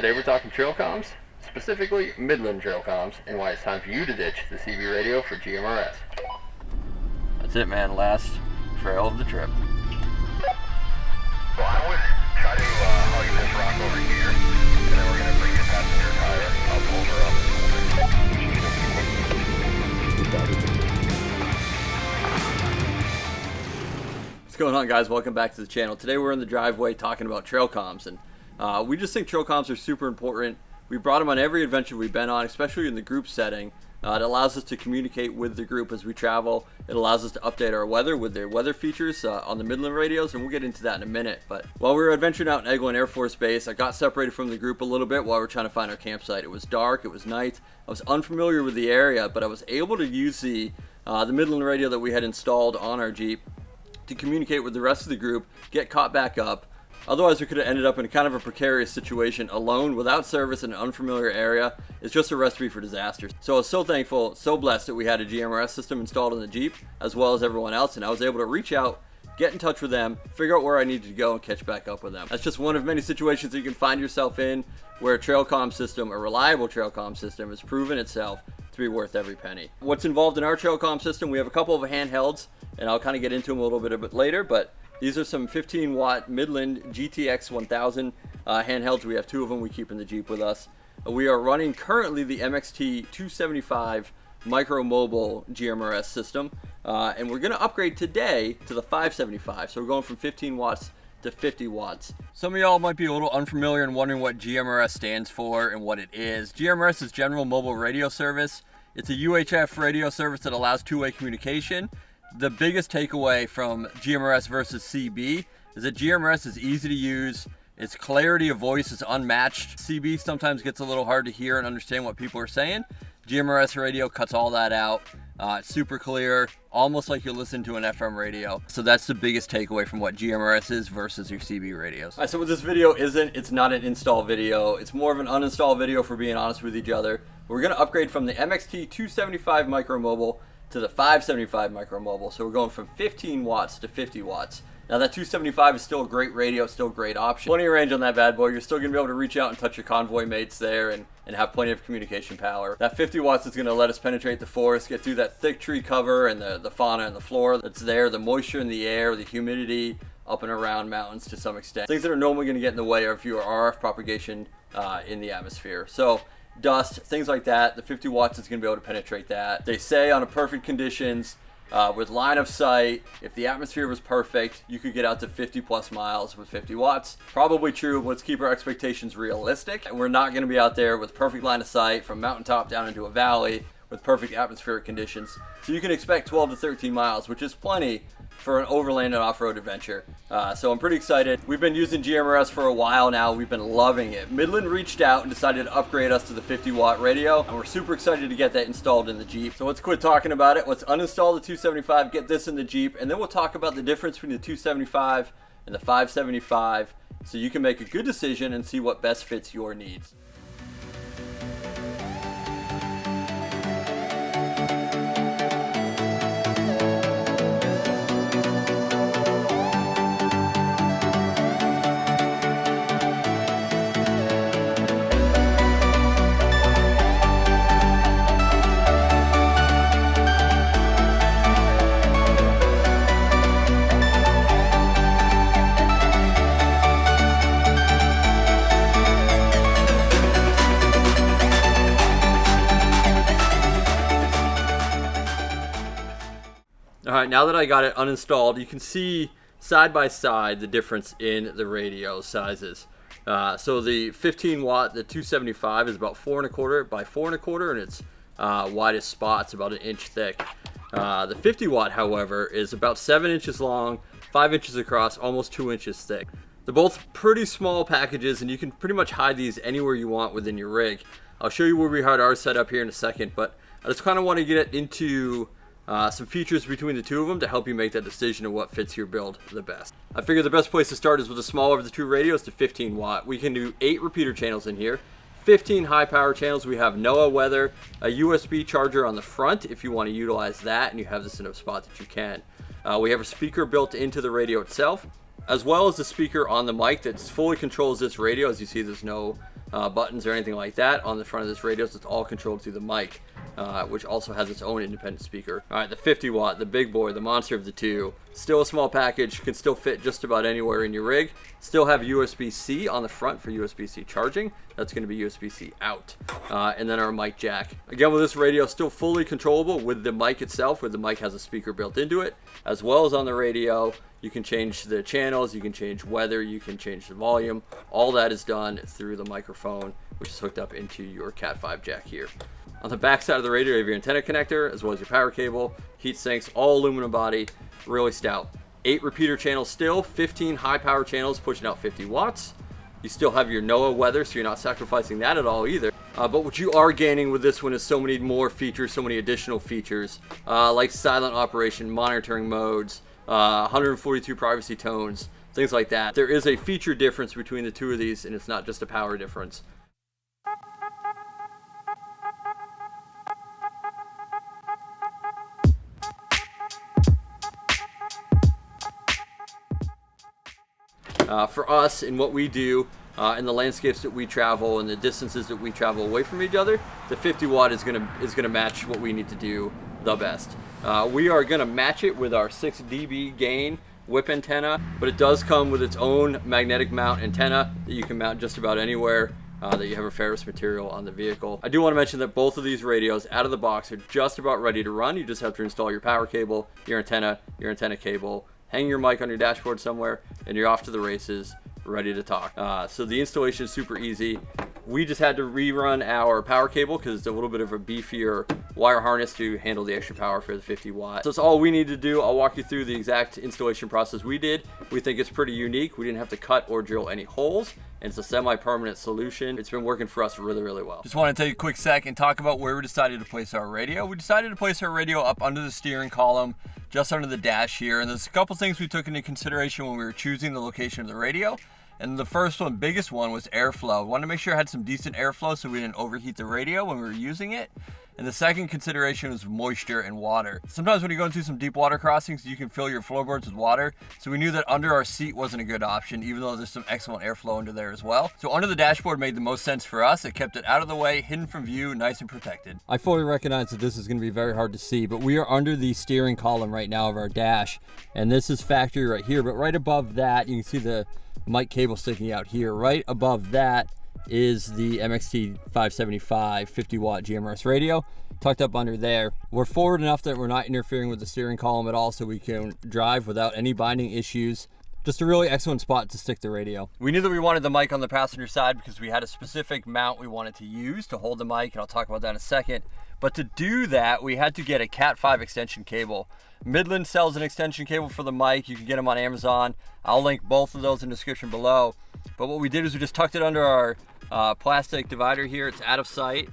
Today we're talking trail comms, specifically Midland trail comms, and why it's time for you to ditch the CB radio for GMRS. That's it, man. Last trail of the trip. So I would try to hug this rock over here, and then we're going to bring your passenger tire up. What's going on, guys? Welcome back to the channel. Today we're in the driveway talking about trail comms, and we just think trail comms are super important. We brought them on every adventure we've been on, especially in the group setting. It allows us to communicate with the group as we travel. It allows us to update our weather with their weather features on the Midland radios, and we'll get into that in a minute. But while we were adventuring out in Eglin Air Force Base, I got separated from the group a little bit while we were trying to find our campsite. It was dark, it was night. I was unfamiliar with the area, but I was able to use the Midland radio that we had installed on our Jeep to communicate with the rest of the group, get caught back up. Otherwise, we could have ended up in kind of a precarious situation alone, without service in an unfamiliar area. It's just a recipe for disaster. So I was so thankful, so blessed that we had a GMRS system installed in the Jeep, as well as everyone else, and I was able to reach out, get in touch with them, figure out where I needed to go, and catch back up with them. That's just one of many situations that you can find yourself in where a trail comm system, a reliable trail comm system, has proven itself to be worth every penny. What's involved in our trail comm system? We have a couple of handhelds, and I'll kind of get into them a little bit later, but these are some 15-watt Midland GTX 1000 handhelds. We have two of them we keep in the Jeep with us. We are running currently the MXT575 Micro Mobile GMRS system, and we're going to upgrade today to the 575. So we're going from 15 watts to 50 watts. Some of y'all might be a little unfamiliar and wondering what GMRS stands for and what it is. GMRS is General Mobile Radio Service. It's a UHF radio service that allows two-way communication. The biggest takeaway from GMRS versus CB is that GMRS is easy to use. Its clarity of voice is unmatched. CB sometimes gets a little hard to hear and understand what people are saying. GMRS radio cuts all that out. It's super clear, almost like you listen to an FM radio. So that's the biggest takeaway from what GMRS is versus your CB radios. All right, so what this video isn't, it's not an install video. It's more of an uninstall video, for being honest with each other. We're gonna upgrade from the MXT275 Micro Mobile to the 575 Micro Mobile. So we're going from 15 watts to 50 watts. Now that 275 is still a great radio, still a great option. Plenty of range on that bad boy. You're still gonna be able to reach out and touch your convoy mates there and have plenty of communication power. That 50 watts is gonna let us penetrate the forest, get through that thick tree cover and the fauna and the flora that's there, the moisture in the air, the humidity up and around mountains to some extent. Things that are normally gonna get in the way of your RF propagation in the atmosphere. So dust, things like that, the 50 watts is going to be able to penetrate that. They say on a perfect conditions, with line of sight, if the atmosphere was perfect, you could get out to 50 plus miles with 50 watts. Probably true, but let's keep our expectations realistic. And we're not going to be out there with perfect line of sight from mountaintop down into a valley with perfect atmospheric conditions. So you can expect 12 to 13 miles, which is plenty for an overland and off-road adventure. So I'm pretty excited. We've been using GMRS for a while now. We've been loving it. Midland reached out and decided to upgrade us to the 50-watt radio, and we're super excited to get that installed in the Jeep. So let's quit talking about it. Let's uninstall the 275, get this in the Jeep, and then we'll talk about the difference between the 275 and the 575 so you can make a good decision and see what best fits your needs. Alright, now that I got it uninstalled, you can see side by side the difference in the radio sizes. So the 15 watt, the 275 is about 4¼ by 4¼ and its widest spot's about 1 inch thick. The 50 watt, however, is about 7 inches long, 5 inches across, almost 2 inches thick. They're both pretty small packages, and you can pretty much hide these anywhere you want within your rig. I'll show you where we had ours set up here in a second, but I just kind of want to get into some features between the two of them to help you make that decision of what fits your build the best. I figure the best place to start is with the smaller of the two radios, the 15 watt. We can do 8 repeater channels in here, 15 high power channels. We have NOAA weather, a USB charger on the front if you want to utilize that and you have this in a spot that you can. We have a speaker built into the radio itself, as well as the speaker on the mic that fully controls this radio. As you see, there's no buttons or anything like that on the front of this radio, so it's all controlled through the mic, which also has its own independent speaker. All right, the 50 watt, the big boy, the monster of the two. Still a small package, can still fit just about anywhere in your rig. Still have USB-C on the front for USB-C charging. That's going to be USB-C out. And then our mic jack. Again, with this radio, still fully controllable with the mic itself, where the mic has a speaker built into it, as well as on the radio. You can change the channels, you can change weather, you can change the volume. All that is done through the microphone, which is hooked up into your Cat 5 jack here. On the back side of the radio, you have your antenna connector, as well as your power cable, heat sinks, all aluminum body, really stout. 8 repeater channels still, 15 high power channels pushing out 50 watts. You still have your NOAA weather, so you're not sacrificing that at all either. But what you are gaining with this one is so many more features, so many additional features, like silent operation, monitoring modes, 142 privacy tones, things like that. There is a feature difference between the two of these, and it's not just a power difference. For us, in what we do, in the landscapes that we travel and the distances that we travel away from each other, the 50 watt is gonna match what we need to do the best. We are gonna match it with our 6 dB gain whip antenna, but it does come with its own magnetic mount antenna that you can mount just about anywhere that you have a ferrous material on the vehicle. I do want to mention that both of these radios out of the box are just about ready to run. You just have to install your power cable, your antenna cable, hang your mic on your dashboard somewhere, and you're off to the races, ready to talk. So the installation is super easy. We just had to rerun our power cable because it's a little bit of a beefier wire harness to handle the extra power for the 50 watt. So that's all we need to do. I'll walk you through the exact installation process we did. We think it's pretty unique. We didn't have to cut or drill any holes, and it's a semi-permanent solution. It's been working for us really, really well. Just want to take a quick sec and talk about where we decided to place our radio. We decided to place our radio up under the steering column, just under the dash here, and there's a couple things we took into consideration when we were choosing the location of the radio. And the first one, biggest one, was airflow. We wanted to make sure it had some decent airflow so we didn't overheat the radio when we were using it. And the second consideration was moisture and water. Sometimes when you go into some deep water crossings, you can fill your floorboards with water. So we knew that under our seat wasn't a good option, even though there's some excellent airflow under there as well. So under the dashboard made the most sense for us. It kept it out of the way, hidden from view, nice and protected. I fully recognize that this is going to be very hard to see, but we are under the steering column right now of our dash. And this is factory right here, but right above that, you can see the mic cable sticking out here. Right above that is the MXT575 50 watt GMRS radio tucked up under there. We're forward enough that we're not interfering with the steering column at all, so we can drive without any binding issues. Just a really excellent spot to stick the radio. We knew that we wanted the mic on the passenger side because we had a specific mount we wanted to use to hold the mic, and I'll talk about that in a second. But to do that, we had to get a Cat 5 extension cable. Midland sells an extension cable for the mic. You can get them on Amazon. I'll link both of those in the description below. But what we did is we just tucked it under our plastic divider here. It's out of sight.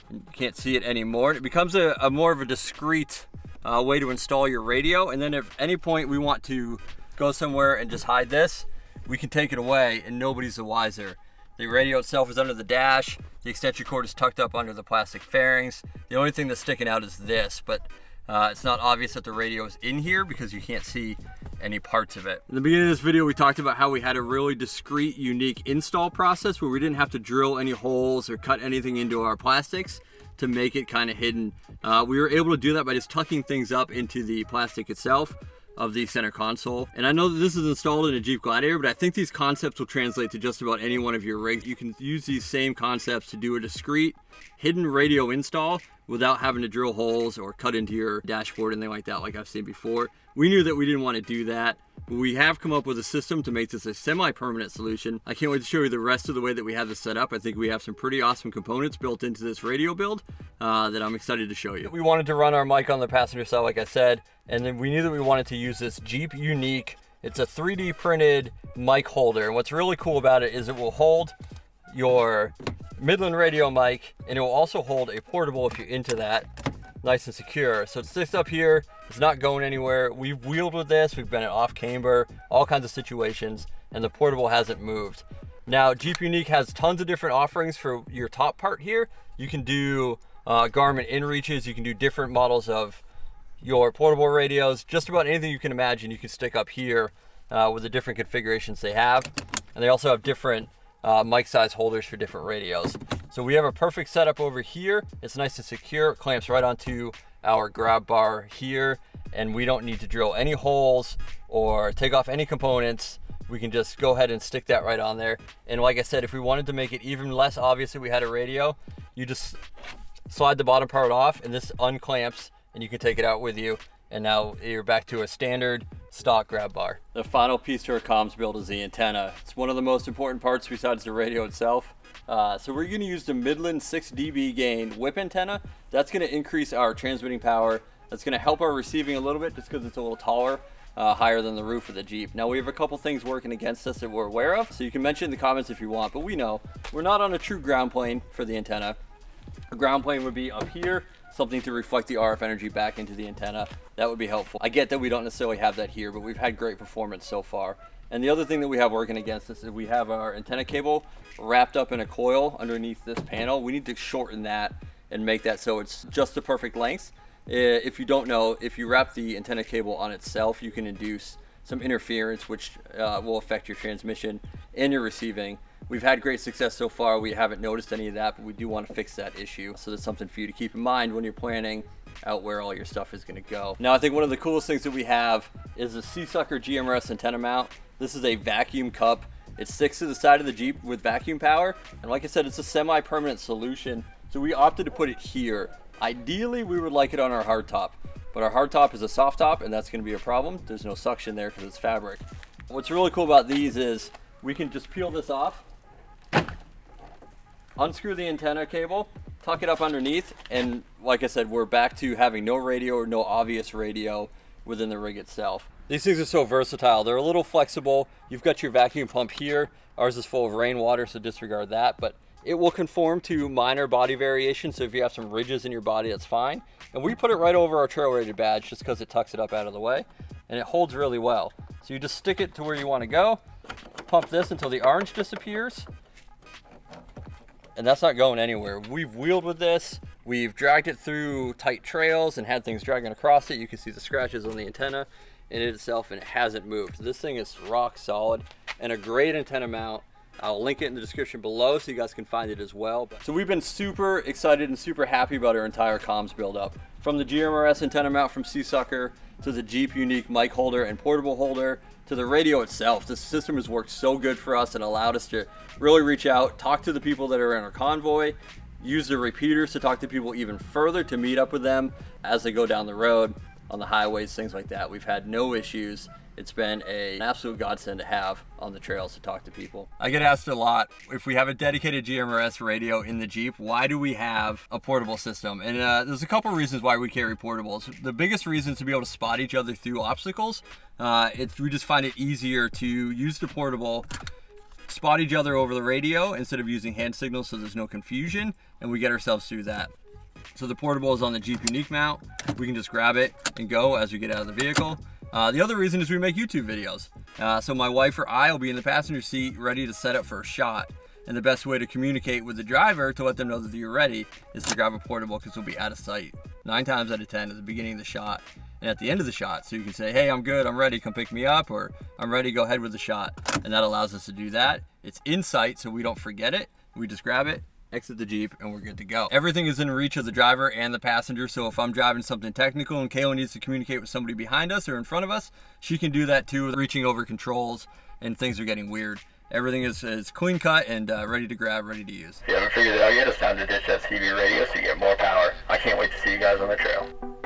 You can't see it anymore. It becomes a more of a discreet way to install your radio. And then if at any point we want to go somewhere and just hide this, we can take it away and nobody's the wiser. The radio itself is under the dash. The extension cord is tucked up under the plastic fairings. The only thing that's sticking out is this, but it's not obvious that the radio is in here because you can't see any parts of it. In the beginning of this video, we talked about how we had a really discreet, unique install process where we didn't have to drill any holes or cut anything into our plastics to make it kind of hidden. We were able to do that by just tucking things up into the plastic itself of the center console. And I know that this is installed in a Jeep Gladiator, but I think these concepts will translate to just about any one of your rigs. You can use these same concepts to do a discreet hidden radio install without having to drill holes or cut into your dashboard and anything like that, like I've seen before. We knew that we didn't want to do that, but we have come up with a system to make this a semi-permanent solution. I can't wait to show you the rest of the way that we have this set up. I think we have some pretty awesome components built into this radio build that I'm excited to show you. We wanted to run our mic on the passenger side, like I said, and then we knew that we wanted to use this JeepUniq. It's a 3D printed mic holder, and what's really cool about it is it will hold your Midland radio mic, and it will also hold a portable if you're into that, nice and secure. So it sits up here, it's not going anywhere. We've wheeled with this, we've been off camber, all kinds of situations, and the portable hasn't moved. Now, JeepUniq has tons of different offerings for your top part here. You can do Garmin inReaches, you can do different models of your portable radios, just about anything you can imagine you can stick up here with the different configurations they have. And they also have different mic size holders for different radios. So we have a perfect setup over here. It's nice and secure. It clamps right onto our grab bar here, and we don't need to drill any holes or take off any components. We can just go ahead and stick that right on there. And like I said, if we wanted to make it even less obvious that we had a radio, you just slide the bottom part off and this unclamps and you can take it out with you. And now you're back to a standard stock grab bar. The final piece to our comms build is the antenna. It's one of the most important parts besides the radio itself. So we're going to use the Midland 6 dB gain whip antenna. That's going to increase our transmitting power. That's going to help our receiving a little bit just because it's a little taller. Higher than the roof of the Jeep. Now we have a couple things working against us that we're aware of, so you can mention in the comments if you want, but we know we're not on a true ground plane for the antenna. A ground plane would be up here, something to reflect the RF energy back into the antenna. That would be helpful. I get that we don't necessarily have that here, but we've had great performance so far. And the other thing that we have working against us is we have our antenna cable wrapped up in a coil underneath this panel. We need to shorten that and make that so it's just the perfect length. If you don't know, if you wrap the antenna cable on itself, you can induce some interference, which will affect your transmission and your receiving. We've had great success so far. We haven't noticed any of that, but we do want to fix that issue. So that's something for you to keep in mind when you're planning out where all your stuff is going to go. Now, I think one of the coolest things that we have is the SeaSucker GMRS antenna mount. This is a vacuum cup. It sticks to the side of the Jeep with vacuum power. And like I said, it's a semi-permanent solution. So we opted to put it here. Ideally, we would like it on our hardtop, but our hardtop is a soft top and that's going to be a problem. There's no suction there because it's fabric. What's really cool about these is we can just peel this off, unscrew the antenna cable, tuck it up underneath, and like I said, we're back to having no radio or no obvious radio within the rig itself. These things are so versatile. They're a little flexible. You've got your vacuum pump here. Ours is full of rainwater, so disregard that, but it will conform to minor body variations, so if you have some ridges in your body, that's fine. And we put it right over our trail rated badge just because it tucks it up out of the way, and it holds really well. So you just stick it to where you want to go, pump this until the orange disappears, and that's not going anywhere. We've wheeled with this, we've dragged it through tight trails and had things dragging across it. You can see the scratches on the antenna in it itself, and it hasn't moved. This thing is rock solid and a great antenna mount. I'll link it in the description below so you guys can find it as well. So we've been super excited and super happy about our entire comms build-up. From the GMRS antenna mount from SeaSucker to the JeepUniq mic holder and portable holder to the radio itself. This system has worked so good for us and allowed us to really reach out, talk to the people that are in our convoy, use the repeaters to talk to people even further, to meet up with them as they go down the road, on the highways, things like that. We've had no issues. It's been an absolute godsend to have on the trails to talk to people. I get asked a lot, if we have a dedicated GMRS radio in the Jeep, why do we have a portable system? And there's a couple reasons why we carry portables. The biggest reason is to be able to spot each other through obstacles. We just find it easier to use the portable, spot each other over the radio instead of using hand signals so there's no confusion, and we get ourselves through that. So the portable is on the JeepUniq mount. We can just grab it and go as we get out of the vehicle. The other reason is we make YouTube videos. So my wife or I will be in the passenger seat ready to set up for a shot. And the best way to communicate with the driver to let them know that you're ready is to grab a portable, because we'll be out of sight 9 times out of 10 at the beginning of the shot and at the end of the shot. So you can say, hey, I'm good, I'm ready, come pick me up, or I'm ready, go ahead with the shot. And that allows us to do that. It's in sight so we don't forget it. We just grab it, exit the Jeep, and we're good to go. Everything is in reach of the driver and the passenger, so if I'm driving something technical and Kayla needs to communicate with somebody behind us or in front of us, she can do that too, reaching over controls and things are getting weird. Everything is clean cut and ready to grab, ready to use. If you haven't figured it out yet, it's time to ditch that CB radio so you get more power. I can't wait to see you guys on the trail.